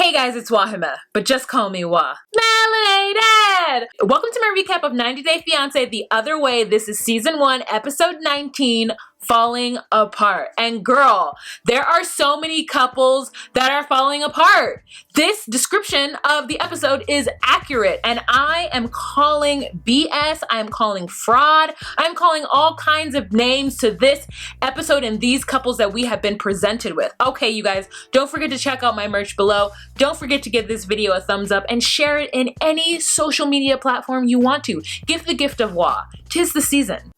Hey guys, it's Wahima, but just call me Wah. Melanated! Welcome to my recap of 90 Day Fiancé The Other Way. This is season 1, episode 19, Falling Apart. And girl, there are so many couples that are falling apart. This description of the episode is accurate, and I am calling BS, I am calling fraud, I'm calling all kinds of names to this episode and these couples that we have been presented with. Okay, you guys, don't forget to check out my merch below. Don't forget to give this video a thumbs up and share it in any social media platform you want to. Give the gift of Wah. 'Tis the season.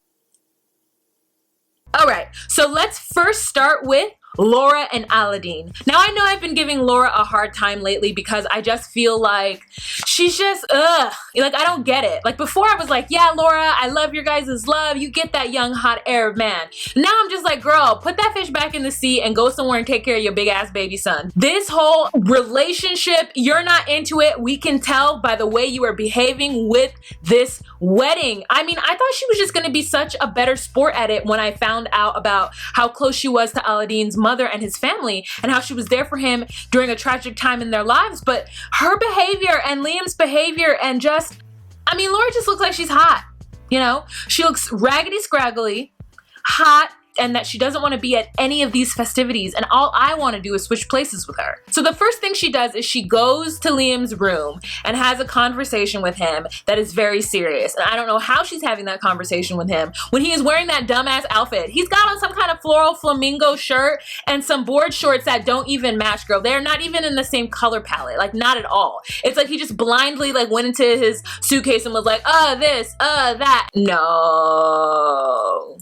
All right, so let's first start with Laura and Aladeen. Now I know I've been giving Laura a hard time lately because I just feel like she's just, like I don't get it. Like before I was like, yeah, Laura, I love your guys' love. You get that young hot Arab man. Now I'm just like, girl, put that fish back in the sea and go somewhere and take care of your big ass baby son. This whole relationship, you're not into it. We can tell by the way you are behaving with this wedding. I mean, I thought she was just gonna be such a better sport at it when I found out about how close she was to Aladeen's mother and his family and how she was there for him during a tragic time in their lives. But her behavior and Liam's behavior and just, I mean, Laura just looks like she's hot, you know? She looks raggedy scraggly, hot, and that she doesn't want to be at any of these festivities, and all I want to do is switch places with her. So the first thing she does is she goes to Liam's room and has a conversation with him that is very serious. And I don't know how she's having that conversation with him when he is wearing that dumbass outfit. He's got on some kind of floral flamingo shirt and some board shorts that don't even match, girl. They're not even in the same color palette, like not at all. It's like he just blindly like went into his suitcase and was like, this, that. No.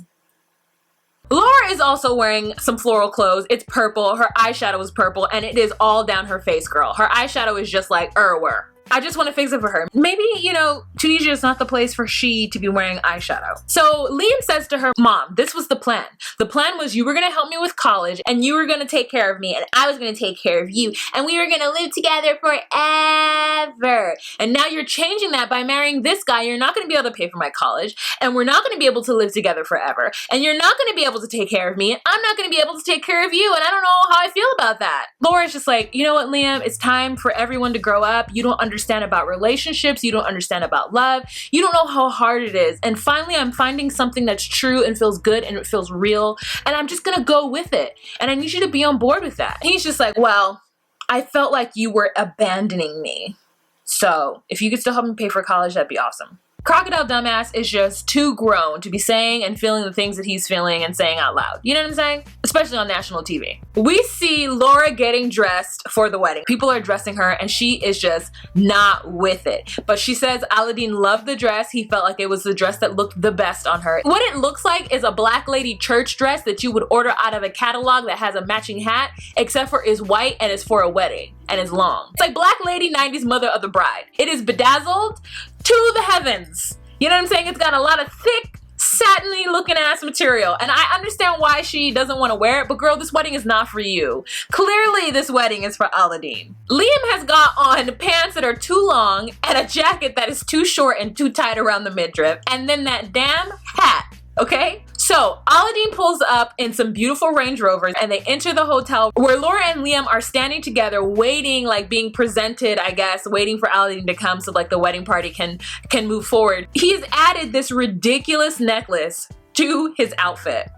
Laura is also wearing some floral clothes. It's purple. Her eyeshadow is purple, and it is all down her face, girl. Her eyeshadow is just like, where? I just want to fix it for her. Maybe, you know, Tunisia is not the place for she to be wearing eyeshadow. So Liam says to her, Mom, this was the plan. The plan was you were going to help me with college and you were going to take care of me and I was going to take care of you and we were going to live together forever. And now you're changing that by marrying this guy. You're not going to be able to pay for my college and we're not going to be able to live together forever. And you're not going to be able to take care of me and I'm not going to be able to take care of you. And I don't know how I feel about that. Laura's just like, you know what, Liam? It's time for everyone to grow up. You don't understand about relationships, you don't understand about love, you don't know how hard it is. And finally I'm finding something that's true and feels good and it feels real and I'm just gonna go with it and I need you to be on board with that. And he's just like, well, I felt like you were abandoning me, so if you could still help me pay for college, that'd be awesome. Crocodile dumbass is just too grown to be saying and feeling the things that he's feeling and saying out loud. You know what I'm saying? Especially on national TV. We see Laura getting dressed for the wedding. People are dressing her and she is just not with it. But she says Aladeen loved the dress. He felt like it was the dress that looked the best on her. What it looks like is a black lady church dress that you would order out of a catalog that has a matching hat, except for it's white and it's for a wedding and it's long. It's like Black Lady 90s Mother of the Bride. It is bedazzled to the heavens. You know what I'm saying? It's got a lot of thick, satiny looking ass material. And I understand why she doesn't want to wear it, but girl, this wedding is not for you. Clearly this wedding is for Aladeen. Liam has got on pants that are too long and a jacket that is too short and too tight around the midriff. And then that damn hat, okay? So Aladeen pulls up in some beautiful Range Rovers and they enter the hotel where Laura and Liam are standing together waiting, like being presented, I guess, waiting for Aladeen to come so like the wedding party can move forward. He's added this ridiculous necklace to his outfit.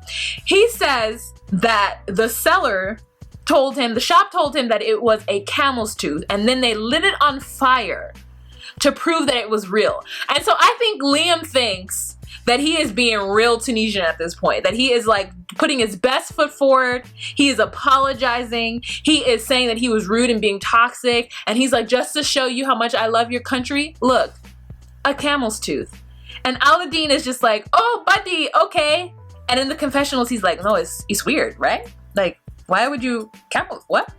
He says that the seller told him, the shop told him that it was a camel's tooth and then they lit it on fire to prove that it was real. And so I think Liam thinks that he is being real Tunisian at this point, that he is like putting his best foot forward, he is apologizing, he is saying that he was rude and being toxic, and he's like, just to show you how much I love your country, look, a camel's tooth. And Aladeen is just like, oh buddy, okay. And in the confessionals he's like, no, it's weird, right? Like, why would you, camel, what?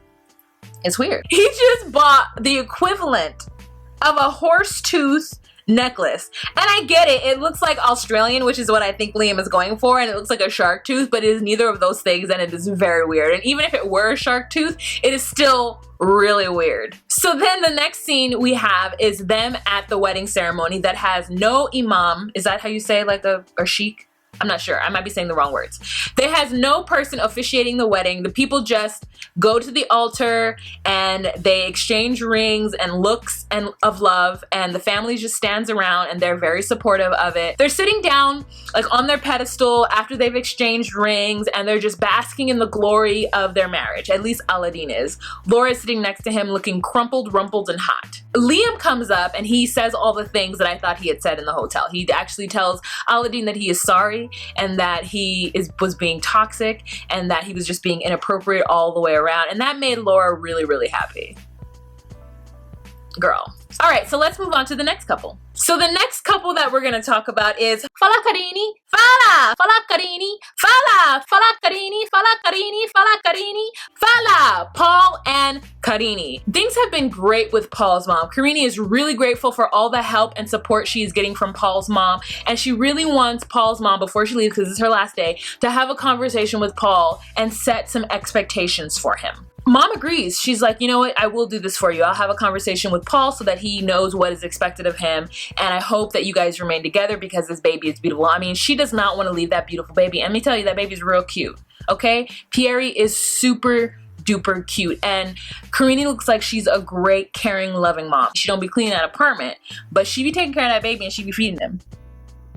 It's weird. He just bought the equivalent of a horse tooth necklace. And I get it. It looks like Australian, which is what I think Liam is going for, and it looks like a shark tooth, but it is neither of those things and it is very weird. And even if it were a shark tooth, it is still really weird. So then the next scene we have is them at the wedding ceremony that has no imam. Is that how you say, like a sheikh? I'm not sure. I might be saying the wrong words. There has no person officiating the wedding. The people just go to the altar and they exchange rings and looks and of love, and the family just stands around and they're very supportive of it. They're sitting down like on their pedestal after they've exchanged rings, and they're just basking in the glory of their marriage. At least Aladeen is. Laura is sitting next to him looking crumpled, rumpled, and hot. Liam comes up and he says all the things that I thought he had said in the hotel. He actually tells Aladeen that he is sorry and that he was being toxic and that he was just being inappropriate all the way around. And that made Laura really, really happy. Girl. All right, so let's move on to the next couple. So the next couple that we're going to talk about is Fala Carini, Fala Carini, Fala Carini, Fala Carini, Fala Carini, Fala, Paul and Carini. Things have been great with Paul's mom. Carini is really grateful for all the help and support she is getting from Paul's mom, and she really wants Paul's mom, before she leaves, because it's her last day, to have a conversation with Paul and set some expectations for him. Mom agrees. She's like, you know what? I will do this for you. I'll have a conversation with Paul so that he knows what is expected of him. And I hope that you guys remain together because this baby is beautiful. I mean, she does not want to leave that beautiful baby. And let me tell you, that baby's real cute. Okay? Pierre is super duper cute. And Carini looks like she's a great, caring, loving mom. She don't be cleaning that apartment, but she be taking care of that baby and she be feeding him.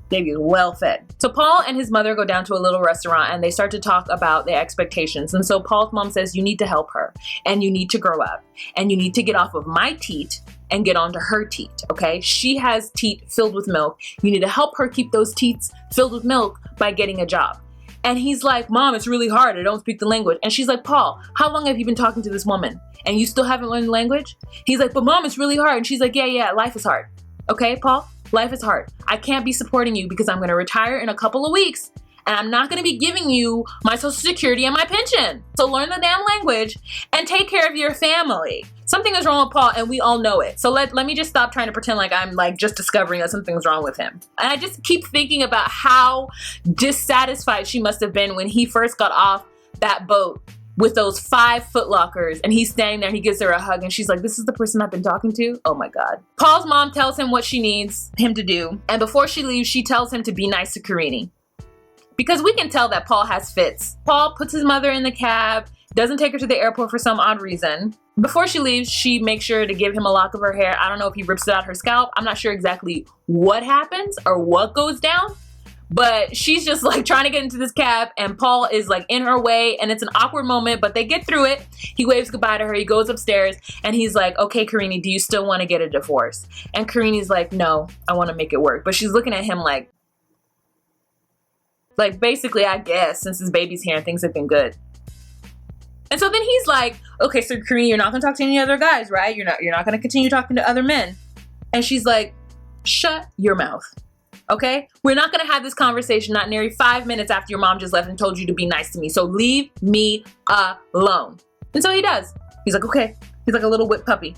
Baby is well fed. So Paul and his mother go down to a little restaurant and they start to talk about their expectations. And so Paul's mom says, you need to help her and you need to grow up and you need to get off of my teat and get onto her teat, okay? She has teat filled with milk. You need to help her keep those teats filled with milk by getting a job. And he's like, Mom, it's really hard. I don't speak the language. And she's like, Paul, how long have you been talking to this woman and you still haven't learned the language? He's like, but Mom, it's really hard. And she's like, yeah, life is hard. Okay, Paul? Life is hard. I can't be supporting you because I'm going to retire in a couple of weeks and I'm not going to be giving you my Social Security and my pension. So learn the damn language and take care of your family. Something is wrong with Paul and we all know it. So let me just stop trying to pretend like I'm like just discovering that something's wrong with him. And I just keep thinking about how dissatisfied she must have been when he first got off that boat with those 5 Foot Lockers, and he's standing there and he gives her a hug and she's like, this is the person I've been talking to? Oh my God. Paul's mom tells him what she needs him to do, and before she leaves, she tells him to be nice to Carini. Because we can tell that Paul has fits. Paul puts his mother in the cab, doesn't take her to the airport for some odd reason. Before she leaves, she makes sure to give him a lock of her hair. I don't know if he rips it out her scalp. I'm not sure exactly what happens or what goes down. But she's just like trying to get into this cab and Paul is like in her way and it's an awkward moment, but they get through it. He waves goodbye to her. He goes upstairs and he's like, okay, Carini, do you still want to get a divorce? And Karini's like, no, I want to make it work. But she's looking at him like basically, I guess, since his baby's here and things have been good. And so then he's like, okay, so Carini, you're not going to talk to any other guys, right? You're not going to continue talking to other men. And she's like, shut your mouth. Okay? We're not going to have this conversation not nearly 5 minutes after your mom just left and told you to be nice to me. So leave me alone. And so he does. He's like, okay. He's like a little whipped puppy.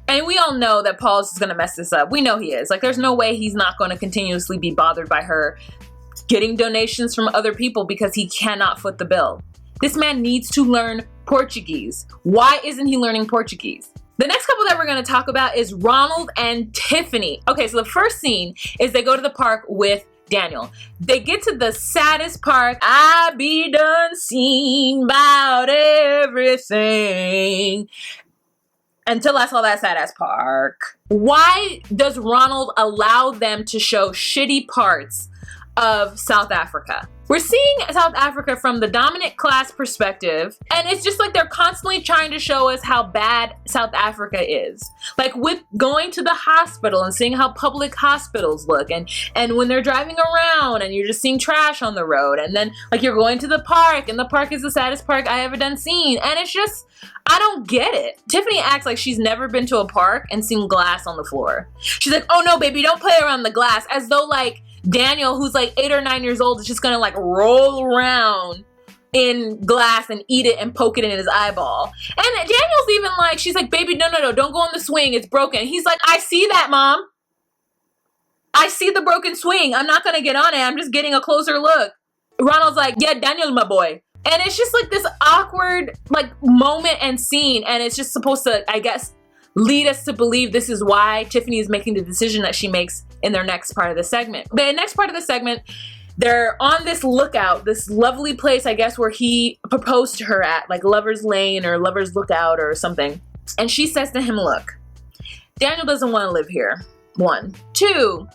And we all know that Paul's just going to mess this up. We know he is. Like, there's no way he's not going to continuously be bothered by her getting donations from other people because he cannot foot the bill. This man needs to learn Portuguese. Why isn't he learning Portuguese? The next couple that we're going to talk about is Ronald and Tiffany. Okay, so the first scene is they go to the park with Daniel. They get to the saddest part. I be done seen about everything until I saw that sad ass park. Why does Ronald allow them to show shitty parts of South Africa? We're seeing South Africa from the dominant class perspective, and it's just like they're constantly trying to show us how bad South Africa is. Like with going to the hospital and seeing how public hospitals look, and when they're driving around and you're just seeing trash on the road, and then like you're going to the park and the park is the saddest park I ever done seen, and it's just, I don't get it. Tiffany acts like she's never been to a park and seen glass on the floor. She's like, oh no baby, don't play around the glass, as though like Daniel, who's like 8 or 9 years old, is just gonna like roll around in glass and eat it and poke it in his eyeball. And Daniel's even like, she's like, baby, no, don't go on the swing, it's broken. He's like, I see that, Mom. I see the broken swing. I'm not gonna get on it, I'm just getting a closer look. Ronald's like, yeah, Daniel's my boy. And it's just like this awkward like moment and scene, and it's just supposed to, I guess, lead us to believe this is why Tiffany is making the decision that she makes in their next part of the segment. The next part of the segment, they're on this lookout, this lovely place, I guess, where he proposed to her at, like Lover's Lane or Lover's Lookout or something. And she says to him, look, Daniel doesn't want to live here. 1. 2,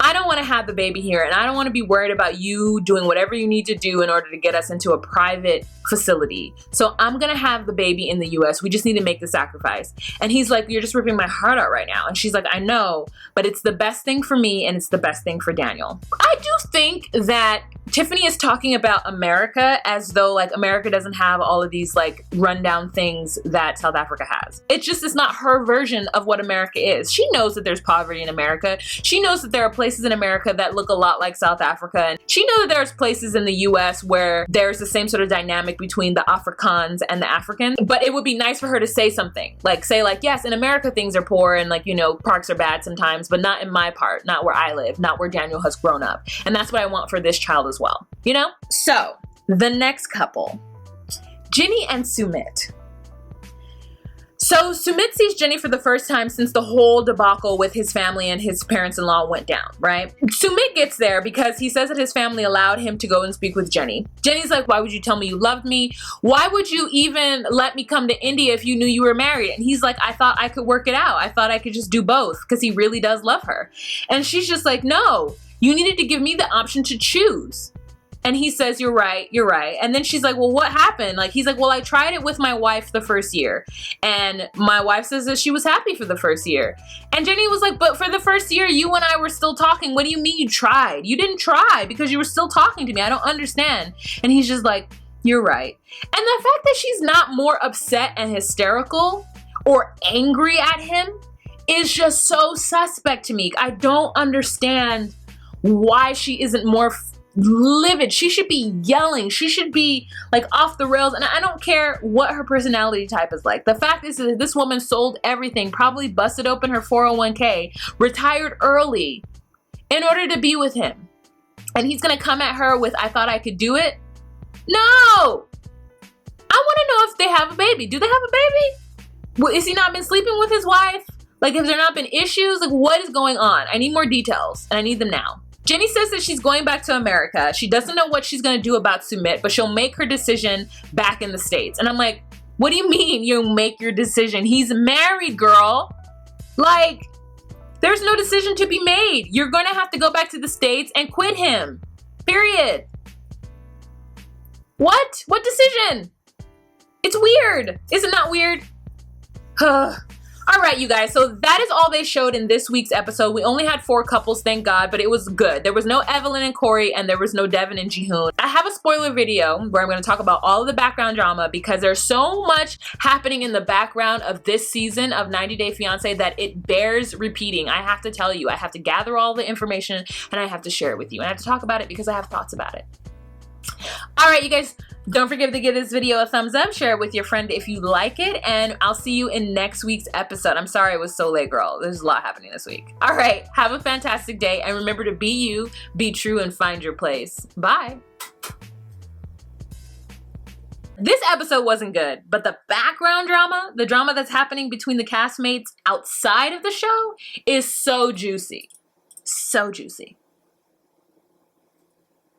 I don't want to have the baby here, and I don't want to be worried about you doing whatever you need to do in order to get us into a private facility. So I'm going to have the baby in the US. We just need to make the sacrifice. And he's like, you're just ripping my heart out right now. And she's like, I know, but it's the best thing for me and it's the best thing for Daniel. I do think that Tiffany is talking about America as though like America doesn't have all of these like rundown things that South Africa has. It's not her version of what America is. She knows that there's poverty in America. She knows that there are places in America that look a lot like South Africa. And she knows that there's places in the US where there's the same sort of dynamic between the Afrikaans and the Africans. But it would be nice for her to say something. Like say like, yes, in America things are poor and like, you know, parks are bad sometimes, but not in my part, not where I live, not where Daniel has grown up. And that's what I want for this child as well, you know? So the next couple, Ginny and Sumit. So Sumit sees Ginny for the first time since the whole debacle with his family and his parents-in-law went down, right? Sumit gets there because he says that his family allowed him to go and speak with Jenny. Jenny's like, why would you tell me you loved me? Why would you even let me come to India if you knew you were married? And he's like, I thought I could work it out. I thought I could just do both because he really does love her. And she's just like, no, you needed to give me the option to choose. And he says, you're right, you're right. And then she's like, well, what happened? Like, he's like, well, I tried it with my wife the first year. And my wife says that she was happy for the first year. And Jenny was like, but for the first year, you and I were still talking. What do you mean you tried? You didn't try because you were still talking to me. I don't understand. And he's just like, you're right. And the fact that she's not more upset and hysterical or angry at him is just so suspect to me. I don't understand why she isn't more livid. She should be yelling. She should be like off the rails. And I don't care what her personality type is like. The fact is that this woman sold everything, probably busted open her 401k, retired early in order to be with him. And he's going to come at her with, I thought I could do it. No! I want to know if they have a baby. Do they have a baby? Well, is he not been sleeping with his wife? Like, have there not been issues? Like, what is going on? I need more details and I need them now. Jenny says that she's going back to America. She doesn't know what she's going to do about Sumit, but she'll make her decision back in the States. And I'm like, what do you mean you'll make your decision? He's married, girl. Like, there's no decision to be made. You're going to have to go back to the States and quit him. Period. What? What decision? It's weird. Is it not weird? All right, you guys, so that is all they showed in this week's episode. We only had 4 couples, thank God, but it was good. There was no Evelyn and Corey, and there was no Devin and Jihoon. I have a spoiler video where I'm going to talk about all of the background drama because there's so much happening in the background of this season of 90 Day Fiancé that it bears repeating. I have to tell you, I have to gather all the information, and I have to share it with you. And I have to talk about it because I have thoughts about it. All right, you guys, don't forget to give this video a thumbs up, share it with your friend if you like it, and I'll see you in next week's episode. I'm sorry it was so late, girl. There's a lot happening this week. All right, have a fantastic day, and remember to be you, be true, and find your place. Bye. This episode wasn't good, but the background drama, the drama that's happening between the castmates outside of the show is so juicy. So juicy.